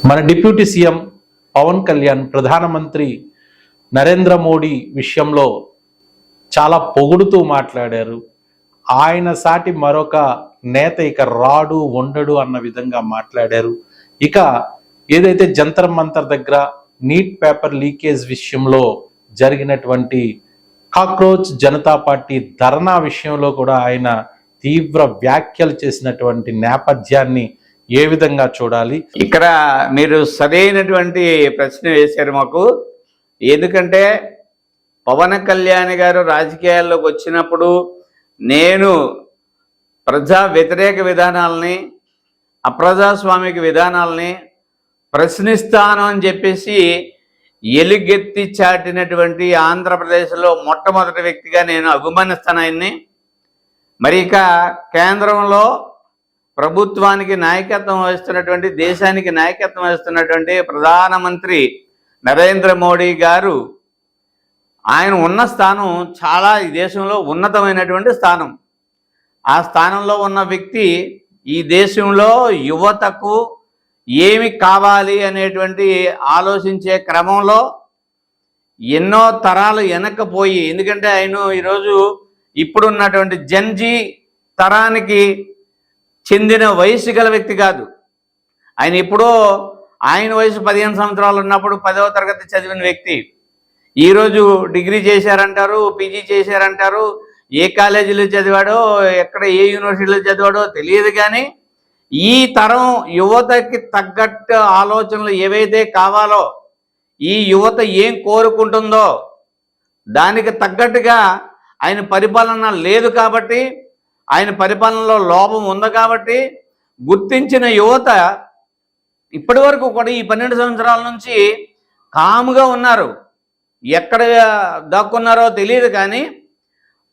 మన deputy CM Pawan Kalyan ప్రధానమంత్రి నరేంద్ర మోడీ విషయంలో చాలా పొగుడుతూ మాట్లాడారు. ఆయన సాటి మరొక నేత ఇక రాడు ఉండడు అన్న విధంగా మాట్లాడారు. ఇక ఏదైతే జంతర్ మంతర్ దగ్గర నీట్ పేపర్ లీకేజ్ విషయంలో జరిగినటువంటి కాక్రోచ్ జనతా పార్టీ ధర్నా విషయంలో కూడా ఆయన తీవ్ర వ్యాఖ్యలు చేసినటువంటి నేపథ్యాన్ని ఏ విధంగా చూడాలి? ఇక్కడ మీరు సరైనటువంటి ప్రశ్న వేశారు మాకు. ఎందుకంటే పవన్ కళ్యాణ్ గారు రాజకీయాల్లోకి వచ్చినప్పుడు నేను ప్రజా వ్యతిరేక విధానాలని, అప్రజాస్వామిక విధానాలని ప్రశ్నిస్తాను అని చెప్పేసి ఎలుగెత్తి చాటినటువంటి ఆంధ్రప్రదేశ్లో మొట్టమొదటి వ్యక్తిగా నేను అభిమానిస్తాను ఆయన్ని. మరి ఇక కేంద్రంలో ప్రభుత్వానికి నాయకత్వం వహిస్తున్నటువంటి, దేశానికి నాయకత్వం వహిస్తున్నటువంటి ప్రధానమంత్రి నరేంద్ర మోడీ గారు, ఆయన ఉన్న స్థానం చాలా ఈ దేశంలో ఉన్నతమైనటువంటి స్థానం. ఆ స్థానంలో ఉన్న వ్యక్తి ఈ దేశంలో యువతకు ఏమి కావాలి అనేటువంటి ఆలోచించే క్రమంలో ఎన్నో తరాలు వెనక్కిపోయి, ఎందుకంటే ఆయన ఈరోజు ఇప్పుడున్నటువంటి జెన్జీ తరానికి చెందిన వయసు గల వ్యక్తి కాదు. ఆయన ఎప్పుడో ఆయన వయసు 15 సంవత్సరాలు ఉన్నప్పుడు 10వ తరగతి చదివిన వ్యక్తి. ఈరోజు డిగ్రీ చేశారంటారు, పీజీ చేశారంటారు. ఏ కాలేజీలో చదివాడో, ఎక్కడ ఏ యూనివర్సిటీలో చదివాడో తెలియదు. కానీ ఈ తరం యువతకి తగ్గట్టు ఆలోచనలు ఏవైతే కావాలో, ఈ యువత ఏం కోరుకుంటుందో దానికి తగ్గట్టుగా ఆయన పరిపాలన లేదు కాబట్టి, ఆయన పరిపాలనలో లోపం ఉంది కాబట్టి గుర్తించిన యువత ఇప్పటి వరకు కూడా ఈ 12 సంవత్సరాల నుంచి కాముగా ఉన్నారు. ఎక్కడ దాక్కున్నారో తెలియదు. కానీ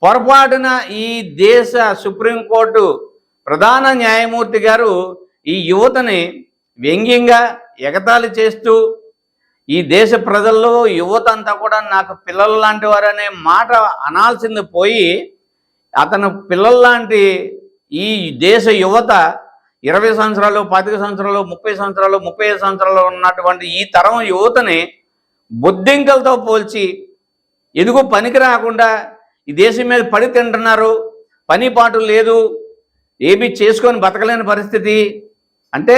పొరపాటున ఈ దేశ సుప్రీంకోర్టు ప్రధాన న్యాయమూర్తి గారు ఈ యువతని వ్యంగ్యంగా ఎగతాళి చేస్తూ, ఈ దేశ ప్రజల్లో యువత అంతా కూడా నాకు పిల్లలు లాంటి వారు అనే మాట అనాల్సింది పోయి, అతను పిల్లల్లాంటి ఈ దేశ యువత 20 సంవత్సరాలు, 25 సంవత్సరాలు, 30 సంవత్సరాలు, 35 సంవత్సరాలు ఉన్నటువంటి ఈ తరం యువతని బొద్దింకలతో పోల్చి, ఎదుగు పనికి రాకుండా ఈ దేశం మీద పడి తింటున్నారు, పని పాటు లేదు, ఏమీ చేసుకొని బతకలేని పరిస్థితి. అంటే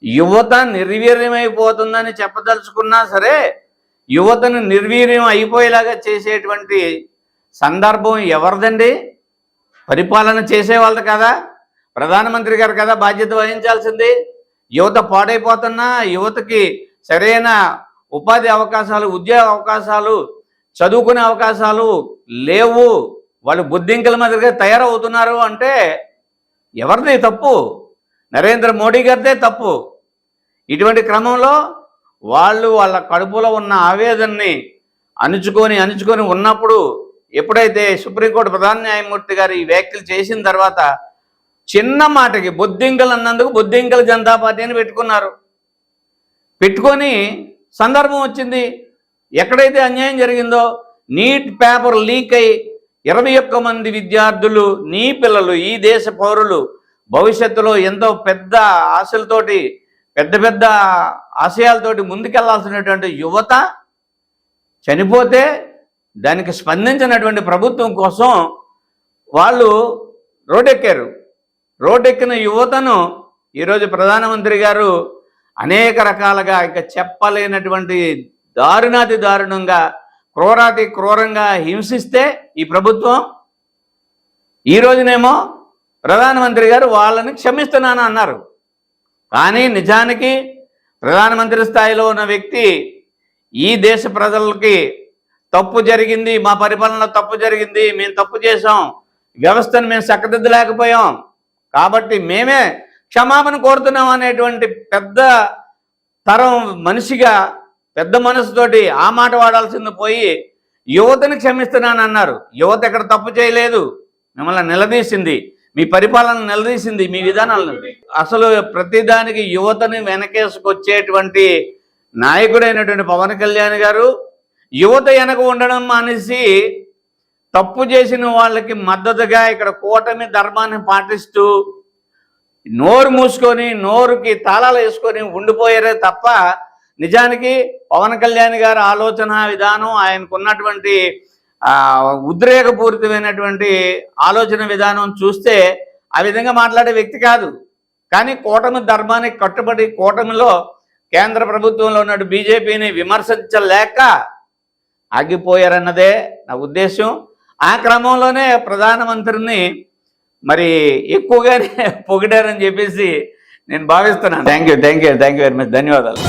యువత నిర్వీర్యమైపోతుందని చెప్పదలుచుకున్నా సరే, యువతను నిర్వీర్యం అయిపోయేలాగా చేసేటువంటి సందర్భం ఎవరిదండి? పరిపాలన చేసే వాళ్ళది కదా, ప్రధానమంత్రి గారు కదా బాధ్యత వహించాల్సింది. యువత పాడైపోతున్నా, యువతకి సరైన ఉపాధి అవకాశాలు, ఉద్యోగ అవకాశాలు, చదువుకునే అవకాశాలు లేవు, వాళ్ళు బుద్ధింకల మాదిరిగా తయారవుతున్నారు అంటే ఎవరిది తప్పు? నరేంద్ర మోడీ గారిదే తప్పు. ఇటువంటి క్రమంలో వాళ్ళు వాళ్ళ కడుపులో ఉన్న ఆవేదనని అణుచుకొని ఉన్నప్పుడు, ఎప్పుడైతే సుప్రీంకోర్టు ప్రధాన న్యాయమూర్తి గారు ఈ వ్యాఖ్యలు చేసిన తర్వాత చిన్న మాటకి బొద్దింకలు అన్నందుకు బొద్దింకల జనతా పార్టీ అని పెట్టుకొని సందర్భం వచ్చింది. ఎక్కడైతే అన్యాయం జరిగిందో, నీట్ పేపర్ లీక్ అయి 21 మంది విద్యార్థులు, నీ పిల్లలు, ఈ దేశ పౌరులు భవిష్యత్తులో ఎంతో పెద్ద ఆశలతోటి, పెద్ద ఆశయాలతోటి ముందుకెళ్లాల్సినటువంటి యువత చనిపోతే దానికి స్పందించినటువంటి ప్రభుత్వం కోసం వాళ్ళు రోడ్డెక్కారు. రోడ్డెక్కిన యువతను ఈరోజు ప్రధానమంత్రి గారు అనేక రకాలుగా ఇక చెప్పలేనటువంటి దారుణాతి దారుణంగా, క్రూరాతి క్రూరంగా హింసిస్తే ఈ ప్రభుత్వం, ఈరోజునేమో ప్రధానమంత్రి గారు వాళ్ళని క్షమిస్తున్నాను అన్నారు. కానీ నిజానికి ప్రధానమంత్రి స్థాయిలో ఉన్న వ్యక్తి ఈ దేశ ప్రజలకి తప్పు జరిగింది, మా పరిపాలనలో తప్పు జరిగింది, మేము తప్పు చేసాం, వ్యవస్థను మేము చక్కదిద్దలేకపోయాం కాబట్టి మేమే క్షమాపణ కోరుతున్నాం అనేటువంటి పెద్ద తరం మనిషిగా, పెద్ద మనసుతోటి ఆ మాట వాడాల్సింది పోయి యువతని క్షమిస్తున్నాను అన్నారు. యువత ఎక్కడ తప్పు చేయలేదు, మిమ్మల్ని నిలదీసింది, మీ పరిపాలన నిలదీసింది, మీ విధానాలను. అసలు ప్రతిదానికి యువతని వెనకేసుకొచ్చేటువంటి నాయకుడైనటువంటి పవన్ కళ్యాణ్ గారు యువత వెనక ఉండడం మానేసి తప్పు చేసిన వాళ్ళకి మద్దతుగా ఇక్కడ కూటమి ధర్మాన్ని పాటిస్తూ నోరు మూసుకొని నోరుకి తాళాలు వేసుకొని ఉండిపోయారే తప్ప నిజానికి పవన్ కళ్యాణ్ గారి ఆలోచన విధానం, ఆయనకున్నటువంటి ఉద్రేకపూరితమైనటువంటి ఆలోచన విధానం చూస్తే ఆ విధంగా మాట్లాడే వ్యక్తి కాదు. కానీ కూటమి ధర్మానికి కట్టుబడి కూటమిలో కేంద్ర ప్రభుత్వంలో ఉన్న బీజేపీని విమర్శించలేక ఆగిపోయారన్నదే నా ఉద్దేశం. ఆ క్రమంలోనే ప్రధానమంత్రిని మరి ఎక్కువగానే పొగిడారని చెప్పేసి నేను భావిస్తున్నాను. Thank you very much. ధన్యవాదాలు.